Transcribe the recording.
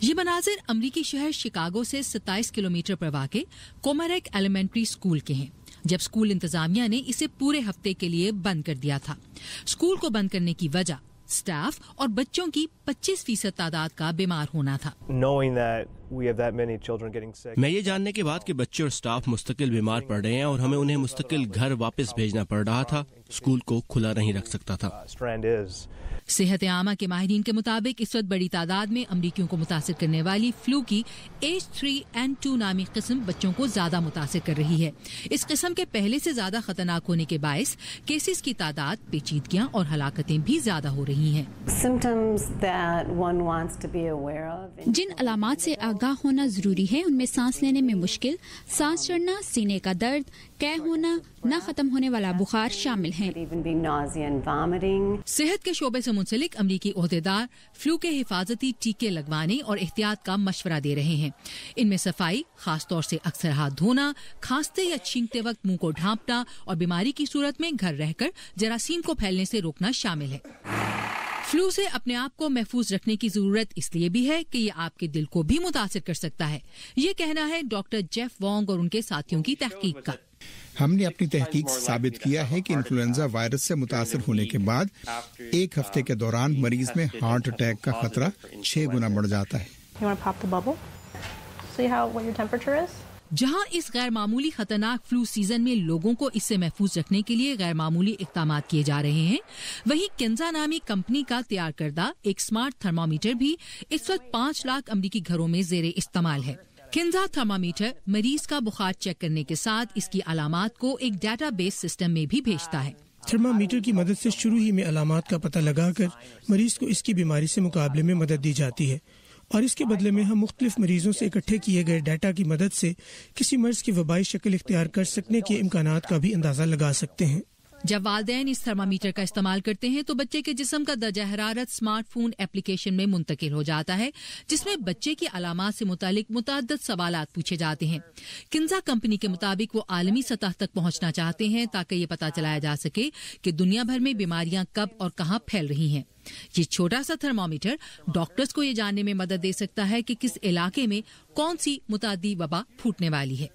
ये मनाजिर अमरीकी शहर शिकागो से 27 किलोमीटर पर वाक़े कोमरेक एलिमेंट्री स्कूल के हैं, जब स्कूल इंतजामिया ने इसे पूरे हफ्ते के लिए बंद कर दिया था। स्कूल को बंद करने की वजह स्टाफ और बच्चों की 25% तादाद का बीमार होना था। मैं ये जानने के बाद कि बच्चे और स्टाफ मुस्तकिल बीमार पड़ रहे हैं और हमें उन्हें मुस्तकिल घर वापस भेजना पड़ रहा था, स्कूल को खुला नहीं रख सकता था। सेहत आमा के माहिरीन के मुताबिक इस वक्त बड़ी तादाद में अमरीकियों को मुतासिर करने वाली फ्लू की H3N2 नामी किस्म बच्चों को ज्यादा मुतासिर कर रही है। इस किस्म के पहले से ज्यादा खतरनाक होने के बायस केसेस की तादाद, पेचीदगियां और हलाकतें भी ज्यादा हो रही हैं। जिन अलामात से आगाह होना जरूरी है उनमें सांस लेने में मुश्किल, सांस चढ़ना, सीने का दर्द, कै होना, न खत्म होने वाला बुखार शामिल हैं। सेहत के शोबे से मुंसलिक अमरीकी ओहदेदार फ्लू के हिफाजती टीके लगवाने और एहतियात का मशवरा दे रहे हैं। इनमें सफाई, खास तौर से अक्सर हाथ धोना, खांसते या छींकते वक्त मुंह को ढांपना और बीमारी की सूरत में घर रहकर जरासीम को फैलने से रोकना शामिल है। फ्लू से अपने आप को महफूज रखने की जरूरत इसलिए भी है कि ये आपके दिल को भी मुतासिर कर सकता है। ये कहना है डॉक्टर जेफ वोंग और उनके साथियों की तहकीक का। हमने अपनी तहकीक से साबित किया है कि इन्फ्लुएंजा वायरस से मुतासिर होने के बाद एक हफ्ते के दौरान मरीज में हार्ट अटैक का खतरा 6 गुना बढ़ जाता है। जहां इस गैर मामूली खतरनाक फ्लू सीजन में लोगों को इससे महफूज रखने के लिए गैर मामूली इक़दाम किए जा रहे हैं, वहीं किंजा नामी कंपनी का तैयार करदा एक स्मार्ट थर्मामीटर भी इस वक्त 5 लाख अमरीकी घरों में ज़ेरे इस्तेमाल है। किंजा थर्मामीटर मरीज का बुखार चेक करने के साथ इसकी अलामात को एक डेटाबेस सिस्टम में भी भेजता है। थर्मामीटर की मदद से शुरू ही में अलामात का पता लगाकर मरीज को इसकी बीमारी से मुकाबले में मदद दी जाती है और इसके बदले में हम मुख्तलिफ मरीजों से इकट्ठे किए गए डाटा की मदद से किसी मर्ज की वबाई शक्ल इख्तियार कर सकने के इम्कानात का भी अंदाजा लगा सकते हैं। जब वालिदैन इस थर्मामीटर का इस्तेमाल करते हैं तो बच्चे के जिस्म का दर्जा हरारत स्मार्टफोन एप्लीकेशन में मुंतकिल हो जाता है, जिसमें बच्चे की अलामात से मुतालिक मुतअद्दिद सवालात पूछे जाते हैं। किंजा कंपनी के मुताबिक वो आलमी सतह तक पहुंचना चाहते हैं ताकि ये पता चलाया जा सके कि दुनिया भर में बीमारियां कब और कहां फैल रही हैं। ये छोटा सा थर्मामीटर डॉक्टर्स को ये जानने में मदद दे सकता है कि किस इलाके में कौन सी मुतादी वबा फूटने वाली है।